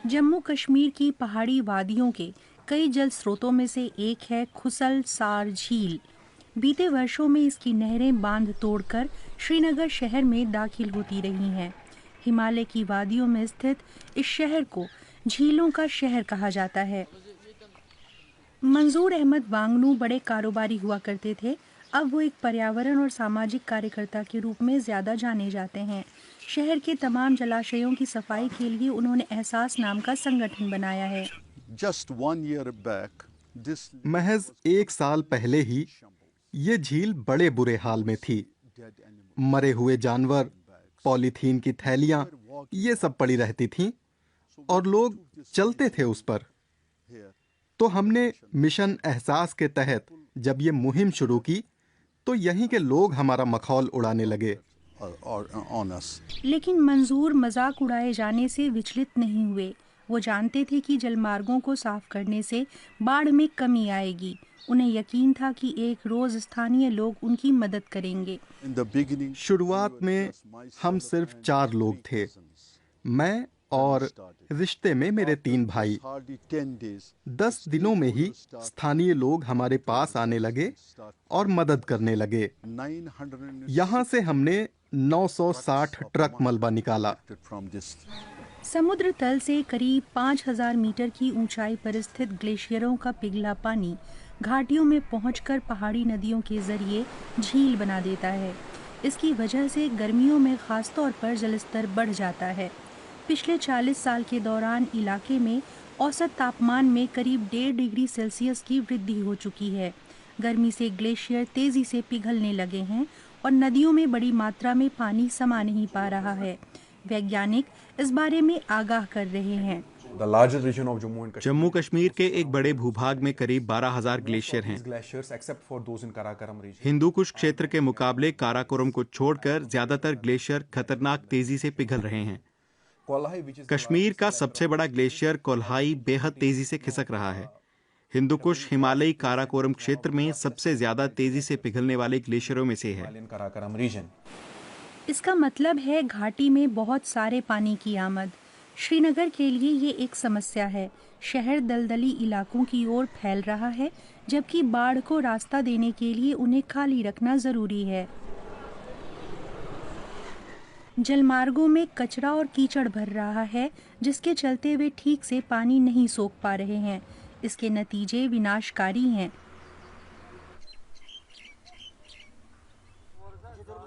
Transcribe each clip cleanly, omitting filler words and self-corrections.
जम्मू कश्मीर की पहाड़ी वादियों के कई जल स्रोतों में से एक है खुसल सार झील। बीते वर्षों में इसकी नहरें बांध तोड़कर श्रीनगर शहर में दाखिल होती रही हैं। हिमालय की वादियों में स्थित इस शहर को झीलों का शहर कहा जाता है। मंजूर अहमद वांगनू बड़े कारोबारी हुआ करते थे। अब वो एक पर्यावरण और सामाजिक कार्यकर्ता के रूप में ज्यादा जाने जाते हैं। शहर के तमाम जलाशयों की सफाई के लिए उन्होंने एहसास नाम का संगठन बनाया है। महज 1 साल पहले ही ये झील बड़े बुरे हाल में थी। मरे हुए जानवर, पॉलीथीन की थैलियां, ये सब पड़ी रहती थीं और लोग चलते थे उस पर। तो हमने मिशन एहसास के तहत जब ये मुहिम शुरू की तो यहीं के लोग हमारा मखौल उड़ाने लगे। लेकिन मंजूर मजाक उड़ाए जाने से विचलित नहीं हुए। वो जानते थे कि जलमार्गों को साफ करने से बाढ़ में कमी आएगी। उन्हें यकीन था कि एक रोज स्थानीय लोग उनकी मदद करेंगे। शुरुआत में हम सिर्फ 4 लोग थे, मैं और रिश्ते में मेरे 3 भाई। 10 दिनों में ही स्थानीय लोग हमारे पास आने लगे और मदद करने लगे। यहाँ से हमने 960 ट्रक मलबा निकाला। समुद्र तल से करीब 5000 मीटर की ऊंचाई पर स्थित ग्लेशियरों का पिघला पानी घाटियों में पहुंचकर पहाड़ी नदियों के जरिए झील बना देता है। इसकी वजह से गर्मियों में खासतौर पर जलस्तर बढ़ जाता है। पिछले 40 साल के दौरान इलाके में औसत तापमान में करीब 1.5 डिग्री सेल्सियस की वृद्धि हो चुकी है। गर्मी से ग्लेशियर तेजी से पिघलने लगे हैं और नदियों में बड़ी मात्रा में पानी समा नहीं पा रहा है। वैज्ञानिक इस बारे में आगाह कर रहे हैं। जम्मू कश्मीर के एक बड़े भूभाग में करीब 12,000 ग्लेशियर हैं। हिंदू कुश क्षेत्र के मुकाबले काराकोरम को छोड़कर ज्यादातर ग्लेशियर खतरनाक तेजी से पिघल रहे हैं। कश्मीर का सबसे बड़ा ग्लेशियर कोल्हाई बेहद तेजी से खिसक रहा है। हिंदू कुश हिमालयी काराकोरम क्षेत्र में सबसे ज्यादा तेजी से पिघलने वाले ग्लेशियरों में से है। इसका मतलब है घाटी में बहुत सारे पानी की आमद। श्रीनगर के लिए ये एक समस्या है। शहर दलदली इलाकों की ओर फैल रहा है, जबकि बाढ़ को रास्ता देने के लिए उन्हें खाली रखना जरूरी है। जलमार्गों में कचरा और कीचड़ भर रहा है, जिसके चलते वे ठीक से पानी नहीं सोख पा रहे हैं। इसके नतीजे विनाशकारी हैं।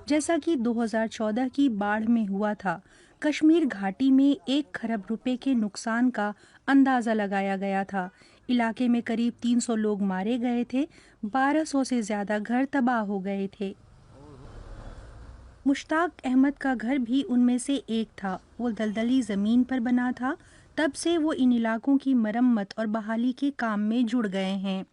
जैसा कि 2014 की बाढ़ में हुआ था, कश्मीर घाटी में 1 खरब रुपए के नुकसान का अंदाजा लगाया गया था। इलाके में करीब 300 लोग मारे गए थे, 1200 से ज्यादा घर तबाह हो गए थे। मुश्ताक अहमद का घर भी उनमें से एक था। वो दलदली जमीन पर बना था। तब से वो इन इलाकों की मरम्मत और बहाली के काम में जुड़ गए हैं।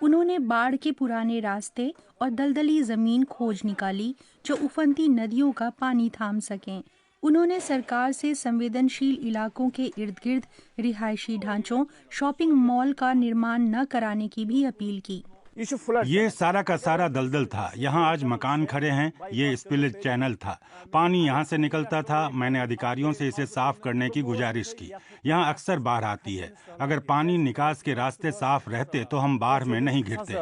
उन्होंने बाढ़ के पुराने रास्ते और दलदली जमीन खोज निकाली जो उफनती नदियों का पानी थाम सकें। उन्होंने सरकार से संवेदनशील इलाकों के इर्द गिर्द रिहायशी ढांचों, शॉपिंग मॉल का निर्माण न कराने की भी अपील की। ये सारा का सारा दलदल था। यहाँ आज मकान खड़े हैं। ये स्पिलेज चैनल था, पानी यहाँ से निकलता था। मैंने अधिकारियों से इसे साफ करने की गुजारिश की। यहाँ अक्सर बाढ़ आती है। अगर पानी निकास के रास्ते साफ रहते तो हम बाढ़ में नहीं घिरते।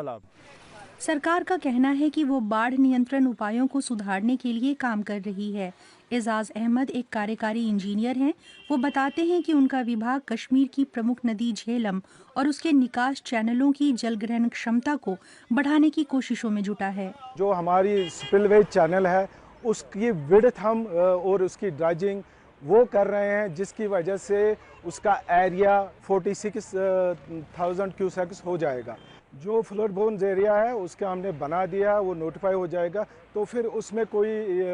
सरकार का कहना है कि वो बाढ़ नियंत्रण उपायों को सुधारने के लिए काम कर रही है। एजाज अहमद एक कार्यकारी इंजीनियर हैं। वो बताते हैं कि उनका विभाग कश्मीर की प्रमुख नदी झेलम और उसके निकास चैनलों की जलग्रहण क्षमता को बढ़ाने की कोशिशों में जुटा है। जो हमारी स्पिलवेज चैनल है उसकी विड्थ हम और उसकी ड्राइजिंग वो कर रहे हैं, जिसकी वजह से उसका एरिया 46,000 क्यूसेक्स हो जाएगा। जो फ्लड बोन्स एरिया है उसका हमने बना दिया, वो नोटिफाई हो जाएगा, तो फिर उसमें कोई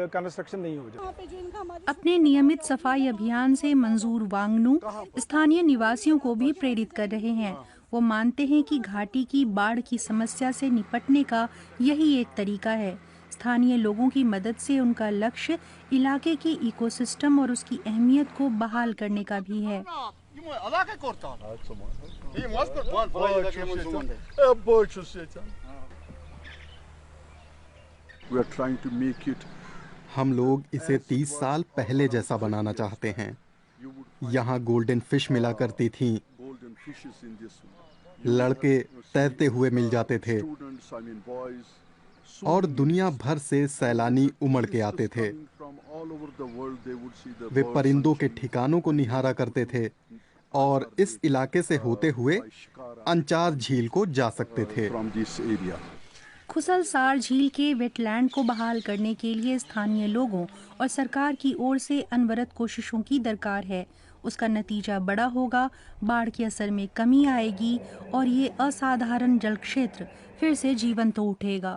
कंस्ट्रक्शन नहीं हो जाएगा। अपने नियमित सफाई अभियान से मंजूर वांगनू स्थानीय निवासियों को भी प्रेरित कर रहे हैं। वो मानते हैं कि घाटी की बाढ़ की समस्या से निपटने का यही एक तरीका है। स्थानीय लोगों की मदद से उनका लक्ष्य इलाके की इकोसिस्टम और उसकी अहमियत को बहाल करने का भी है। हम लोग इसे 30 साल पहले जैसा बनाना चाहते हैं। यहाँ गोल्डन फिश मिला करती थीं। लड़के तैरते हुए मिल जाते थे और दुनिया भर से सैलानी उमड़ के आते थे। वे परिंदों के ठिकानों को निहारा करते थे और इस इलाके से होते हुए अंचार झील को जा सकते थे। खुसलसार झील के वेटलैंड को बहाल करने के लिए स्थानीय लोगों और सरकार की ओर से अनवरत कोशिशों की दरकार है। उसका नतीजा बड़ा होगा, बाढ़ के असर में कमी आएगी और ये असाधारण जल क्षेत्र फिर से जीवंत हो उठेगा।